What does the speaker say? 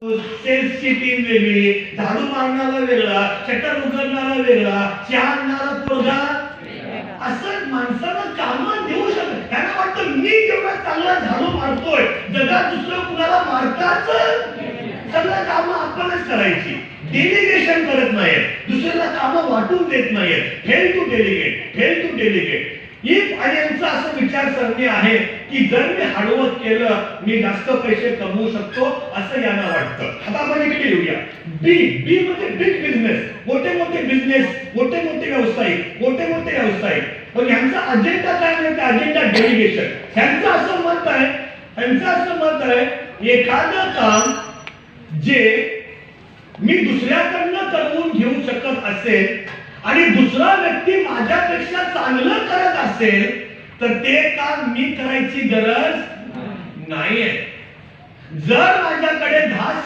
सेल्सची team वेगळी, झाडू मारणारा वेगळा, शटर उघडणारा वेगळा, चहा आणणारा पोरगा, असं माणसाला कामं देऊ शकत. त्यांना वाटतं मी जेवढा चांगला झाडू मारतोय जगात दुसरं कुणाला मारताच सगळं कामं आपणच करायची. डेलिगेशन करत नाहीत, दुसऱ्याला कामं वाटून देत नाहीत. Fail to delegate, fail to delegate. आणि यांचा असं विचारसरणी आहे की जर मी हार्डवर्क केलं मी जास्त पैसे कमवू शकतो असं यांना वाटतं. आता आपण इकडे येऊया. बी बी म्हणजे बिग बिझनेस, मोठे मोठे बिझनेस, मोठे मोठे व्यवसायिक. पण यांचा अजेंडा काय म्हणजे अजेंडा डेलिगेशन. यांचं असं मत आहे एखादं काम जे मी दुसऱ्याकडनं करवून घेऊ शकत असेल आणि दुसरा व्यक्ती माझ्यापेक्षा चांगलं करत असेल तर ते काम मी करायची गरज नाहीये. जर माझ्याकडे 10